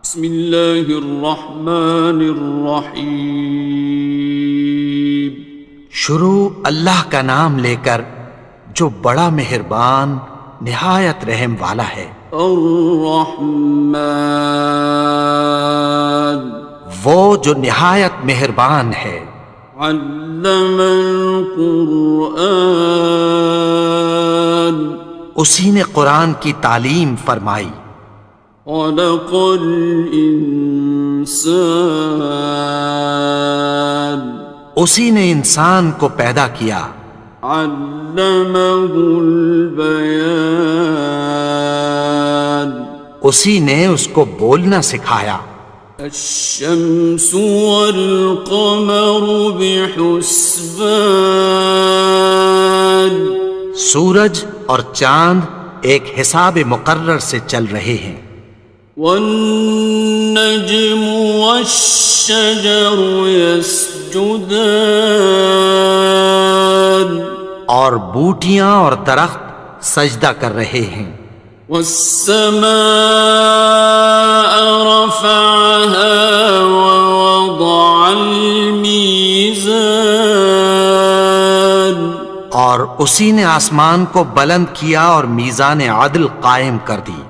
بسم اللہ الرحمن الرحیم۔ شروع اللہ کا نام لے کر جو بڑا مہربان نہایت رحم والا ہے۔ الرحمن، وہ جو نہایت مہربان ہے۔ علم القرآن، اسی نے قرآن کی تعلیم فرمائی۔ خلق الانسان، اسی نے انسان کو پیدا کیا۔ علمہ البیان، اسی نے اس کو بولنا سکھایا۔ الشمس والقمر بحسبان، سورج اور چاند ایک حساب مقرر سے چل رہے ہیں۔ والنجم والشجر يسجدان، اور بوٹیاں اور درخت سجدہ کر رہے ہیں۔ والسماء رفعها ووضع الميزان، اور اسی نے آسمان کو بلند کیا اور میزان عدل قائم کر دی۔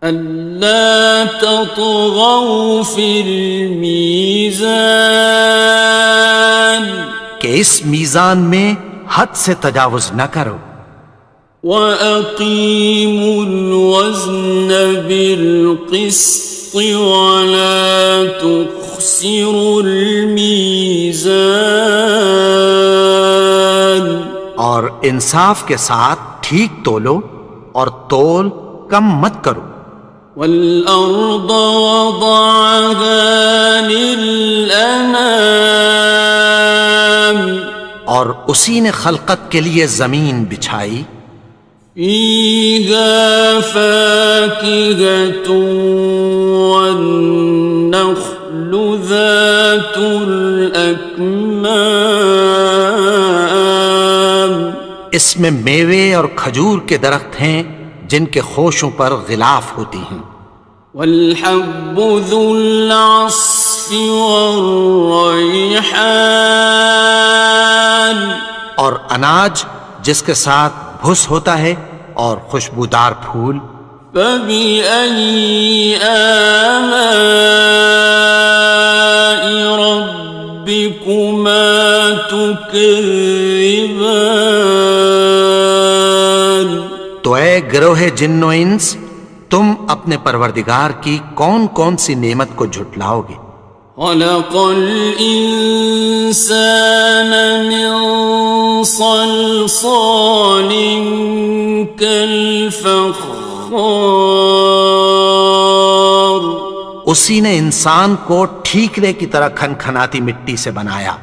ألا تطغوا في الميزان، کہ اس میزان میں حد سے تجاوز نہ کرو۔ وَأَقِيمُوا الْوَزْنَ بِالْقِسْطِ وَلَا تُخْسِرُوا الْمِيزَانَ، اور انصاف کے ساتھ ٹھیک تولو اور تول کم مت کرو۔ وَالْأَرْضَ وَضَعَهَا لِلْأَنَامِ، اور اسی نے خلقت کے لیے زمین بچھائی۔ فِيهَا فَاكِهَةٌ وَالنَّخْلُ ذَاتُ الْأَكْمَامِ، اس میں میوے اور کھجور کے درخت ہیں جن کے خوشوں پر غلاف ہوتی ہیں۔ وَالْحَبُّ ذُو الْعَصْفِ وَالرَّيْحَانِ، اور اناج جس کے ساتھ بھس ہوتا ہے اور خوشبودار پھول۔ فَبِأَيِّ آلَاءِ رَبِّكُمَا تُكَذِّبَانِ، تو اے گروہ جن و انس، تم اپنے پروردگار کی کون کون سی نعمت کو جھٹلاؤ گے؟ خَلَقَ الْإِنسَانَ مِنْ صَلْصَالٍ كَالْفَخَّارِ، اسی نے انسان کو ٹھیکرے کی طرح کھنکھناتی مٹی سے بنایا۔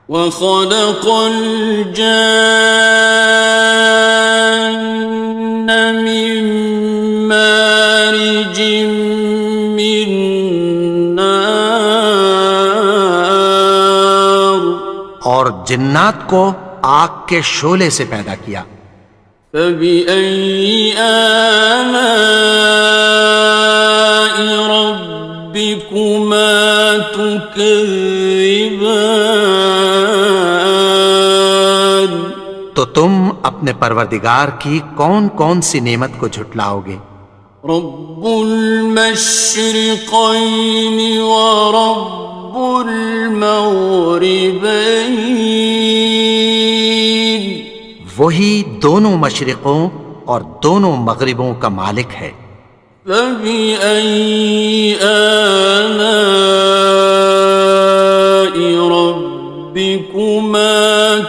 وَخَلَقَ الْجَانَّ مِن مَّارِجٍ مِّن نَّارٍ، اور جنات کو آگ کے شعلے سے پیدا کیا۔ فَبِأَيِّ آلَاءِ رَبِّكُمَا تُكَذِّبَانِ، تو تم اپنے پروردگار کی کون کون سی نعمت کو جھٹلاؤ گے؟ رب المشرقین ورب المغربین، وہی دونوں مشرقوں اور دونوں مغربوں کا مالک ہے۔ فَبِأَيِّ آلَاءِ رَبِّكُمَا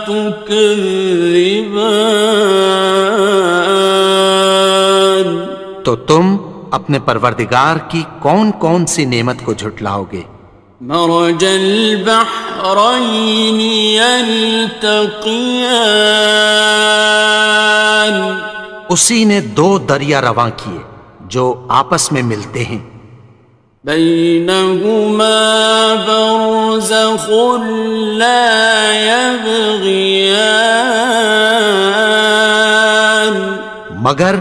تُكَذِّبَانِ، تو تم اپنے پروردگار کی کون کون سی نعمت کو جھٹلاؤ گے؟ مرج البحرین یلتقیان، اسی نے دو دریا رواں کیے جو آپس میں ملتے ہیں۔ بینہما برزخ لا یبغیان، مگر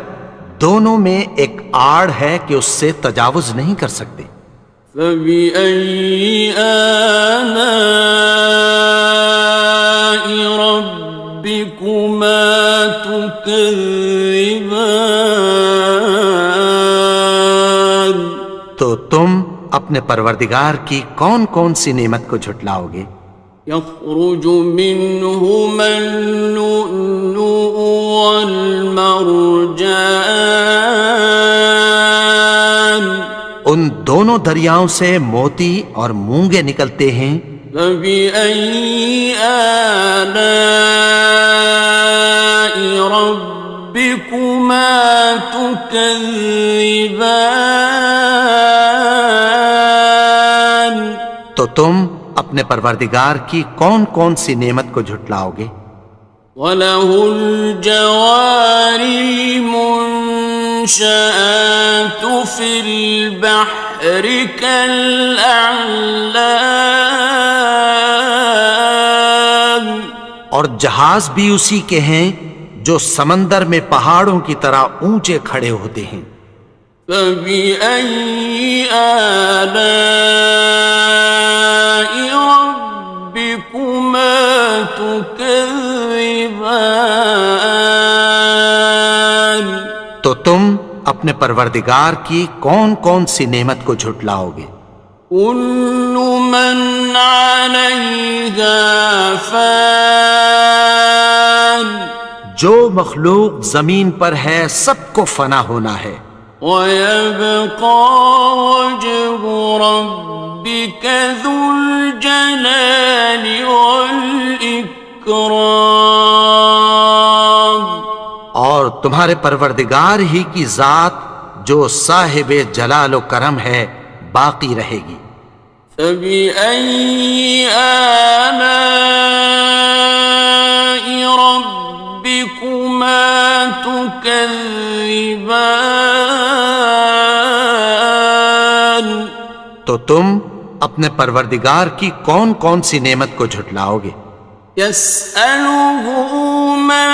دونوں میں ایک آڑ ہے کہ اس سے تجاوز نہیں کر سکتے۔ فبأي آلاء ربكما تكذبان؟ تو تم اپنے پروردگار کی کون کون سی نعمت کو جھٹلاؤ گے؟ يخرج منهما اللؤلؤ والمرجان، ان دونوں دریاؤں سے موتی اور مونگے نکلتے ہیں۔ فبأي آلاء ربكما تكذبان؟ تو تم اپنے پروردگار کی کون کون سی نعمت کو جھٹلاؤ گے؟ وَلَهُ الْجَوَارِ الْمُنشَآتُ فِي الْبَحْرِ كَالْأَعْلَامِ، اور جہاز بھی اسی کے ہیں جو سمندر میں پہاڑوں کی طرح اونچے کھڑے ہوتے ہیں۔ فَبِأَيِّ آلَاءِ رَبِّكُمَا تُكَذِّبَانِ؟ تو تم اپنے پروردگار کی کون کون سی نعمت کو جھٹلاؤ گے؟ كُلُّ مَنْ عَلَيْهَا فَانٍ، جو مخلوق زمین پر ہے سب کو فنا ہونا ہے۔ وَيَبْقَى وَجْهُ رَبِّكَ ذُو الْجَلَالِ وَالْإِكْرَامِ، اور تمہارے پروردگار ہی کی ذات جو صاحب جلال و کرم ہے باقی رہے گی۔ فَبِأَيِّ آلَاءِ رَبِّكُمَا تُكَذِّبَانِ؟ تو تم اپنے پروردگار کی کون کون سی نعمت کو جھٹلاؤ گے؟ يَسْأَلُهُ مَن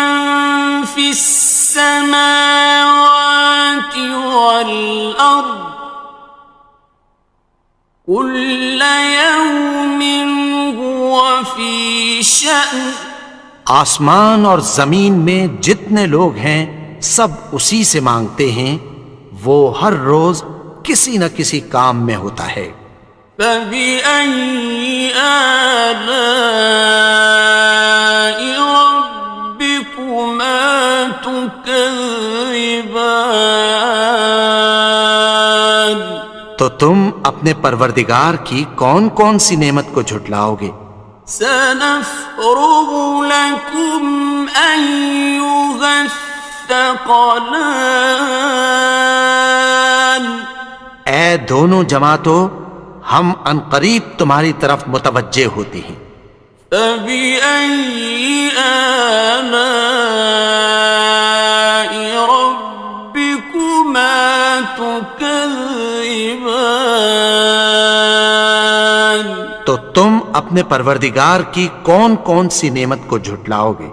فِي السَّمَاوَاتِ وَالْأَرْضِ كُلَّ يَوْمٍ هُوَ فِي شَأْنٍ، آسمان اور زمین میں جتنے لوگ ہیں سب اسی سے مانگتے ہیں، وہ ہر روز کسی نہ کسی کام میں ہوتا ہے۔ فَبِأَيِّ آلَاءِ رَبِّكُمَا تُكَذِّبَانِ؟ تو تم اپنے پروردگار کی کون کون سی نعمت کو جھٹلاؤ گے؟ سَنَفْرُغُ لَكُمْ أَيُّهَ الثَّقَلَانِ، اے دونوں جماعتوں، ہم عنقریب تمہاری طرف متوجہ ہوتے ہیں۔ فَبِأَيِّ آلَاءِ رَبِّكُمَا تُكَذِّبَانِ؟ تو تم اپنے پروردگار کی کون کون سی نعمت کو جھٹلاؤ گے؟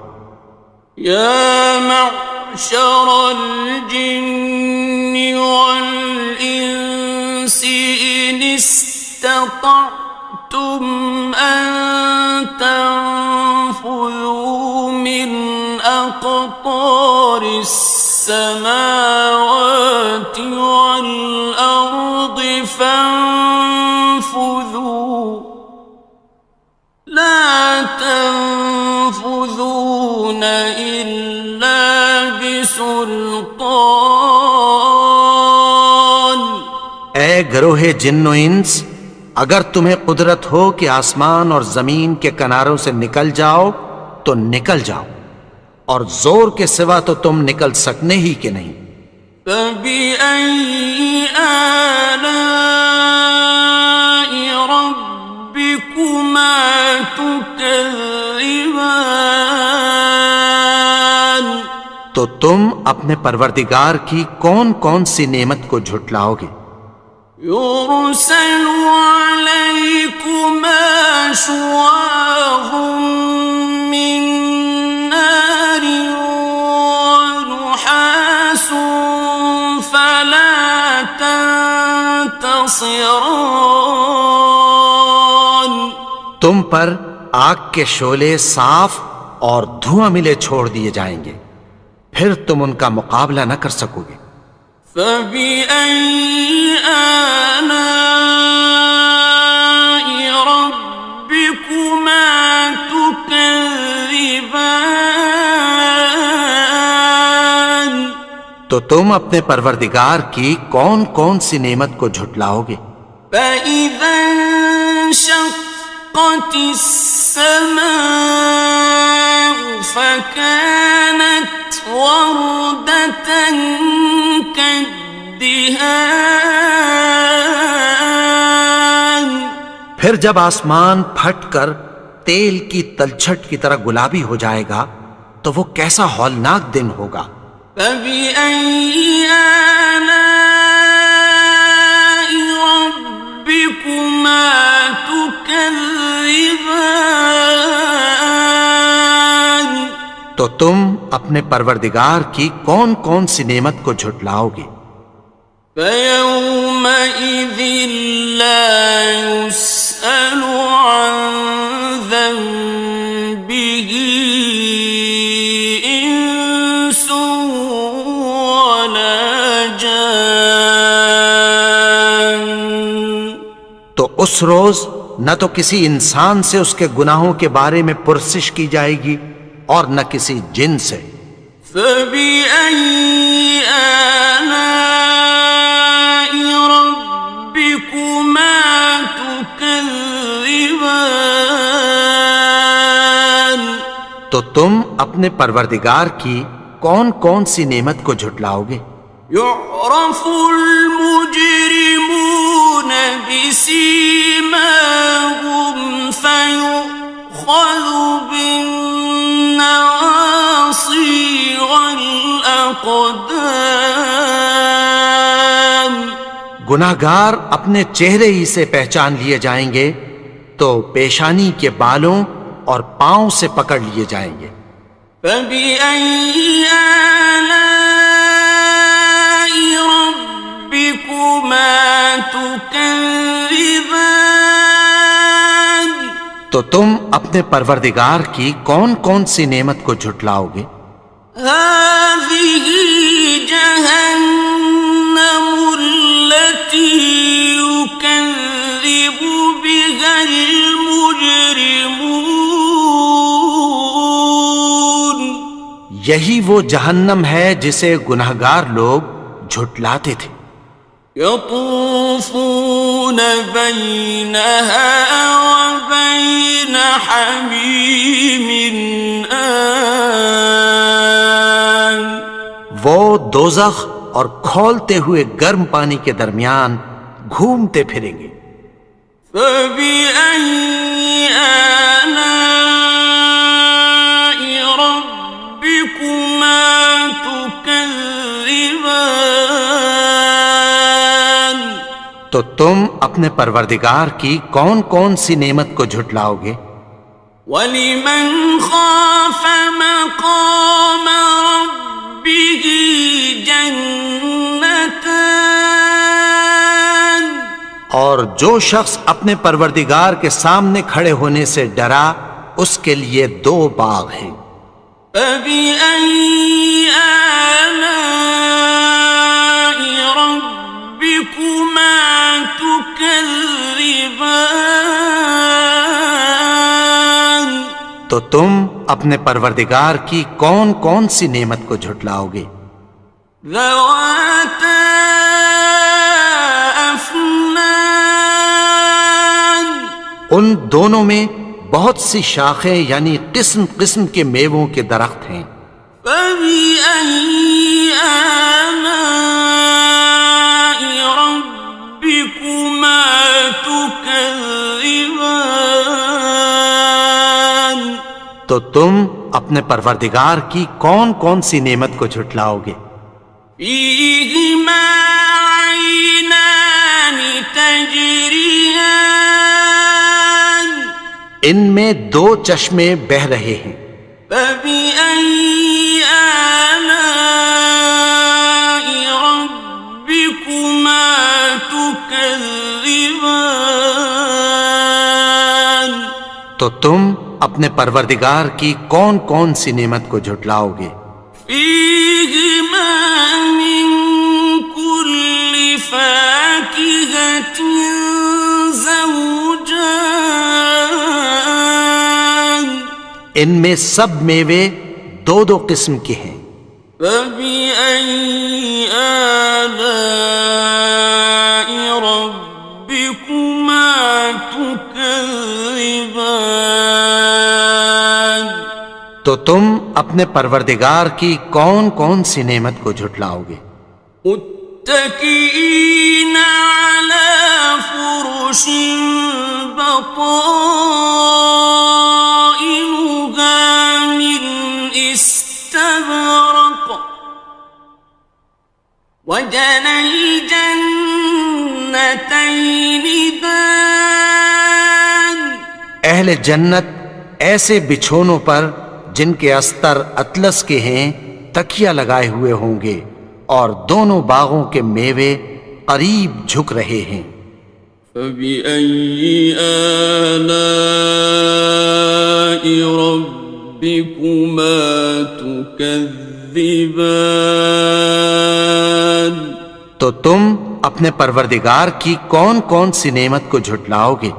يَا مَعْشَرَ الْجِنِّ وَالْإِنسِ إِنِ اسْتَطَعْتُمْ أَن تَنفُذُوا مِنْ أَقْطَارِ السَّمَاوَاتِ وَالْأَرْضِ فَانفُذُوا لَا تَنفُذُونَ إِلَّا بِسُلْطَانٍ۔ اے گروہ جن و انس، اگر تمہیں قدرت ہو کہ آسمان اور زمین کے کناروں سے نکل جاؤ تو نکل جاؤ، اور زور کے سوا تو تم نکل سکنے ہی کہ نہیں۔ فَبِأَيِّ آلَاءِ رَبِّكُمَا تُكَذِّبَانِ؟ تو تم اپنے پروردگار کی کون کون سی نعمت کو جھٹلاؤ گے؟ يُرْسَلُ عَلَيْكُمَا شُوَاظٌ مِّن نَّارٍ وَنُحَاسٌ فلا تنتصران. تم پر آگ کے شعلے صاف اور دھواں ملے چھوڑ دیے جائیں گے، پھر تم ان کا مقابلہ نہ کر سکو گے۔ فَبِأَيِّ آلَاءِ رَبِّكُمَا تُكَذِّبَانِ. تو تم اپنے پروردگار کی کون کون سی نعمت کو جھٹلاؤ گے؟ فَإِذَا انشَقَّتِ السَّمَاءُ فَكَانَتْ وَرْدَةً كَالدِّهَانِ. پھر جب آسمان پھٹ کر تیل کی تلچھٹ کی طرح گلابی ہو جائے گا تو وہ کیسا ہولناک دن ہوگا۔ فَبِأَيِّ آلَاءِ رَبِّكُمَا تُكَذِّبَانِ. تو تم اپنے پروردگار کی کون کون سی نعمت کو جھٹلاؤ گے؟ فَيَوْمَئِذٍ لَا يُسْأَلُ عَنْ ذَنبِهِ إِنسٌ وَلَا جَانٌ. تو اس روز نہ تو کسی انسان سے اس کے گناہوں کے بارے میں پرسش کی جائے گی اور نہ کسی جن سے۔ فَبِأَيِّ آلَاءِ رَبِّكُمَا تُكَذِّبَانِ. تو تم اپنے پروردگار کی کون کون سی نعمت کو جھٹلاؤ گے؟ يُعْرَفُ الْمُجْرِمُونَ بِسِيمَاهُمْ فَيُؤْخَذُ بِالنَّوَاصِي وَالْأَقْدَامِ. گناہگار اپنے چہرے ہی سے پہچان لیے جائیں گے تو پیشانی کے بالوں اور پاؤں سے پکڑ لیے جائیں گے۔ فَبِأَيِّ آلَاءِ رَبِّكُمَا تُكَذِّبَانِ. تو تم اپنے پروردگار کی کون کون سی نعمت کو جھٹلاؤ گے؟ هَٰذِهِ جَهَنَّمُ الَّتِي يُكَذِّبُ بِهَا الْمُجْرِمُونَ. یہی وہ جہنم ہے جسے گناہگار لوگ جھٹلاتے تھے۔ يَطُوفُونَ بَيْنَهَا وَبَيْنَ حَمِيمٍ آنٍ. وہ دوزخ اور کھولتے ہوئے گرم پانی کے درمیان گھومتے پھریں گے۔ فَبِأَيِّ آلَاءِ رَبِّكُمَا تُكَذِّبَانِ. تو تم اپنے پروردگار کی کون کون سی نعمت کو جھٹلاؤ گے؟ وَلِمَنْ خَافَ مَقَامَ رَبِّهِ جَنَّتَانِ. اور جو شخص اپنے پروردگار کے سامنے کھڑے ہونے سے ڈرا اس کے لیے دو باغ ہیں۔ فَبِأَيِّ آلَاءِ رَبِّكُمَا تُكَذِّبَانِ. تو تم اپنے پروردگار کی کون کون سی نعمت کو جھٹلاؤ گے؟ ذَوَاتَا أَفْنَانٍ. ان دونوں میں بہت سی شاخیں یعنی قسم قسم کے میووں کے درخت ہیں۔ فَبِأَيِّ آلَاءِ رَبِّكُمَا تُكَذِّبَانِ. تو تم اپنے پروردگار کی کون کون سی نعمت کو جھٹلاؤ گے؟ فِيهِمَا عَيْنَانِ تَجْرِيَانِ. ان میں دو چشمے بہہ رہے ہیں۔ فَبِأَيِّ آلَاءِ رَبِّكُمَا تو تم اپنے پروردگار کی کون کون سی نعمت کو جھٹلاؤ گے؟ فيهما من كل فاكهة زوجان ان میں سب میوے دو دو قسم کے ہیں۔ فبأي آلاء ربكما تكذبان تو تم اپنے پروردگار کی کون کون سی نعمت کو جھٹلاؤ گے؟ متكئين على فرش بطائنها من استبرق وجنى الجنتين دان اہل جنت ایسے بچھونوں پر جن کے استر اطلس کے ہیں تکیہ لگائے ہوئے ہوں گے، اور دونوں باغوں کے میوے قریب جھک رہے ہیں۔ فبأي آلاء ربكما تكذبان تو تم اپنے پروردگار کی کون کون سی نعمت کو جھٹلاؤ گے؟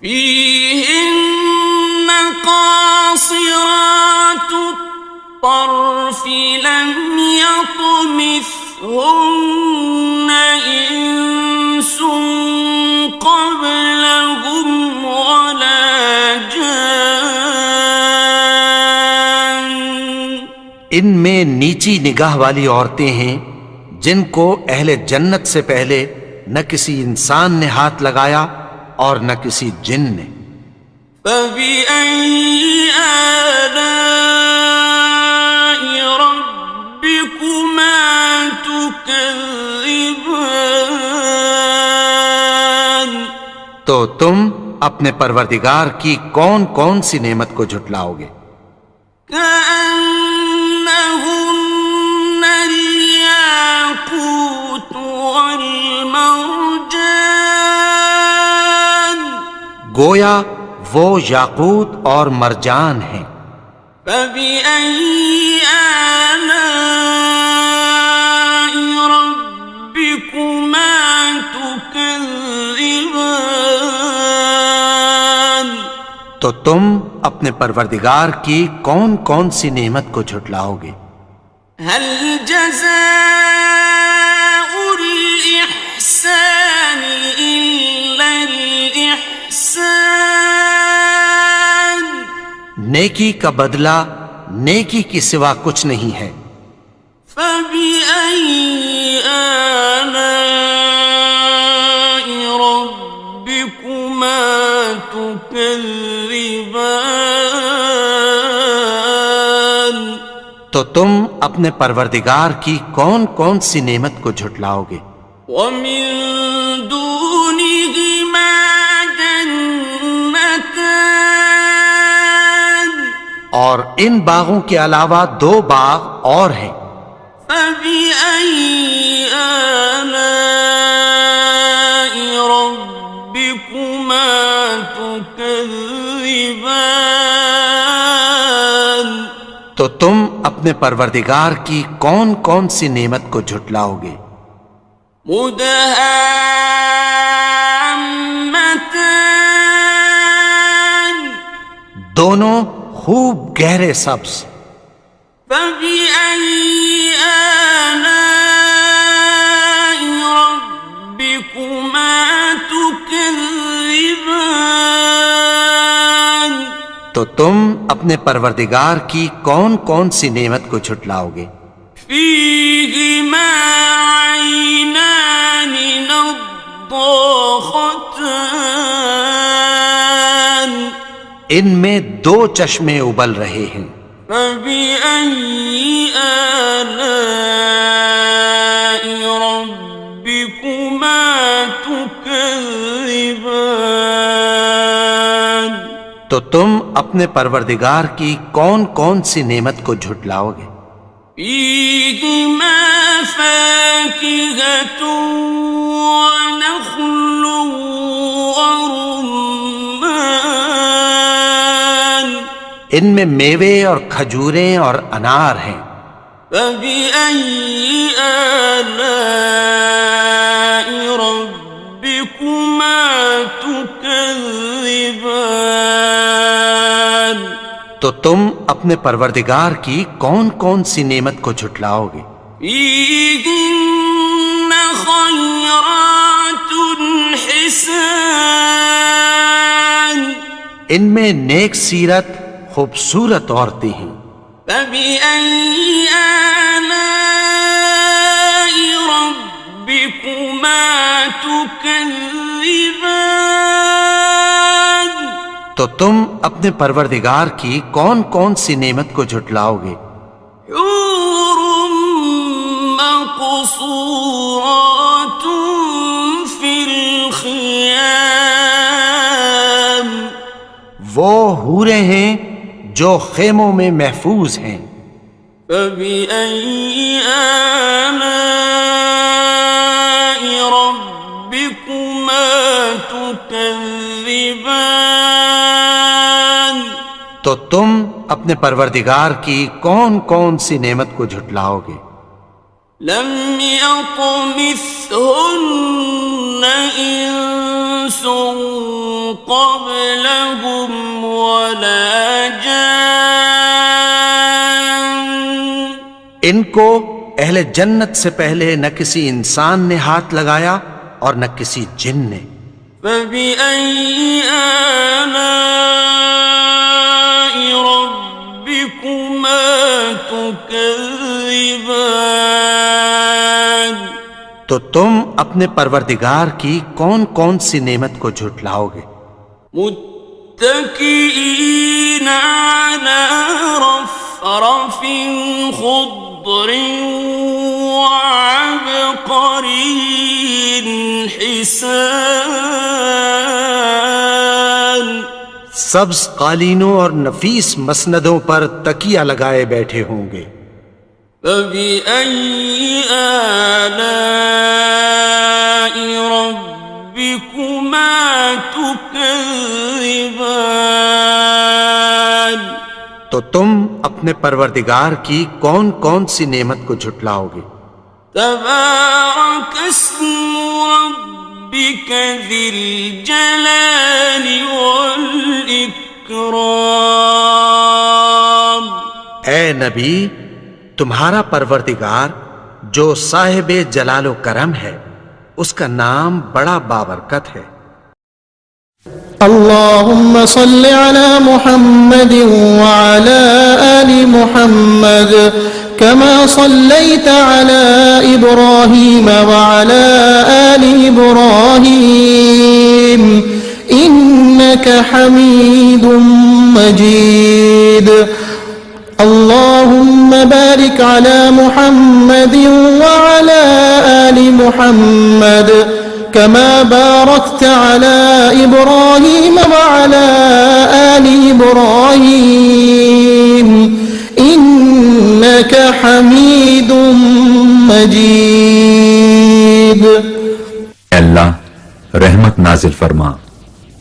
فيهن قاصرات الطرف لم يطمثهن إنس قبلهم ولا جان ان میں نیچی نگاہ والی عورتیں ہیں جن کو اہل جنت سے پہلے نہ کسی انسان نے ہاتھ لگایا اور نہ کسی جن نے۔ فبأي آلاء ربكما تكذبان تو تم اپنے پروردگار کی کون کون سی نعمت کو جھٹلاؤ گے؟ كأنهن الياقوت والمرجان گویا وہ یاقوت اور مرجان ہیں۔ فبأي آلاء ربكما تكذبان تو تم اپنے پروردگار کی کون کون سی نعمت کو جھٹلاؤ گے؟ هل جزاء الإحسان إلا الإحسان نیکی کا بدلہ نیکی کی سوا کچھ نہیں ہے۔ فبأي آلاء ربكما تكذبان تو تم اپنے پروردگار کی کون کون سی نعمت کو جھٹلاؤ گے؟ ومن دونهما جنتان اور ان باغوں کے علاوہ دو باغ اور ہیں۔ فبأي آلاء ربكما تكذبان تو تم اپنے پروردگار کی کون کون سی نعمت کو جھٹلاؤ گے؟ مدهامتان دونوں خوب گہرے سبز۔ فبأي آلاء ربكما تكذبان تو تم اپنے پروردگار کی کون کون سی نعمت کو جھٹلاؤ گے؟ فيهما عينان نضاختان ان میں دو چشمے ابل رہے ہیں۔ فبأي آلاء ربكما تكذبان تو تم اپنے پروردگار کی کون کون سی نعمت کو جھٹلاؤ گے؟ فيهما فاكهة ونخل ورمان ان میں میوے اور کھجوریں اور انار ہیں۔ فبأي آلاء ربكما تكذبان؟ تو تم اپنے پروردگار کی کون کون سی نعمت کو جھٹلاؤ گے؟ فيهن خيرات حسان، ان میں نیک سیرت خوبصورت عورتیں ہیں۔ فبأي آلاء ربكما تكذبان؟ تو تم اپنے پروردگار کی کون کون سی نعمت کو جھٹلاؤ گے؟ حور مقصورات في الخيام، وہ حوریں ہیں جو خیموں میں محفوظ ہیں۔ فبأي آلاء ربكما تكذبان؟ تو تم اپنے پروردگار کی کون کون سی نعمت کو جھٹلاؤ گے؟ لم يطمثهن إنس قبلهم ولا جان، ان کو اہل جنت سے پہلے نہ کسی انسان نے ہاتھ لگایا اور نہ کسی جن نے۔ فبأي آلاء ربكما تكذبان؟ تو تم اپنے پروردگار کی کون کون سی نعمت کو جھٹلاؤ گے؟ متكئين على رفرف خضر وعبقري حسان، سبز قالینوں اور نفیس مسندوں پر تکیہ لگائے بیٹھے ہوں گے۔ فبأي آلاء ربكما تكذبان؟ تو تم اپنے پروردگار کی کون کون سی نعمت کو جھٹلاؤ گے؟ تبارك اسم ربك ذي الجلال والإكرام۔ اے نبی، تمہارا پروردگار جو صاحب جلال و کرم ہے، اس کا نام بڑا بابرکت ہے۔ اللهم صل على محمد وعلى آل محمد كما صليت على إبراهيم وعلى آل إبراهيم إنك حميد مجيد۔ اللهم بارك على محمد وعلى آل محمد كما باركت على إبراهيم وعلى آل إبراهيم إنك حميد مجيد۔ اے اللہ رحمت نازل فرما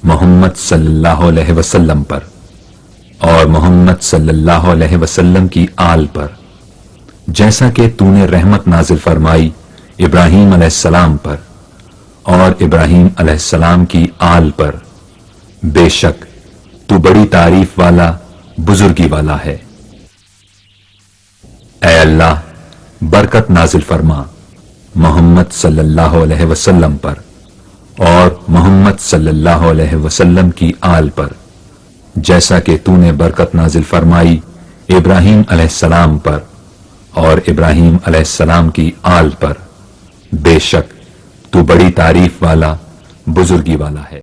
محمد صلی اللہ علیہ وسلم پر اور محمد صلی اللہ علیہ وسلم کی آل پر، جیسا کہ تو نے رحمت نازل فرمائی ابراہیم علیہ السلام پر اور ابراہیم علیہ السلام کی آل پر، بے شک تو بڑی تعریف والا بزرگی والا ہے۔ اے اللہ برکت نازل فرما محمد صلی اللہ علیہ وسلم پر اور محمد صلی اللہ علیہ وسلم کی آل پر، جیسا کہ تو نے برکت نازل فرمائی ابراہیم علیہ السلام پر اور ابراہیم علیہ السلام کی آل پر، بے شک تو بڑی تعریف والا بزرگی والا ہے۔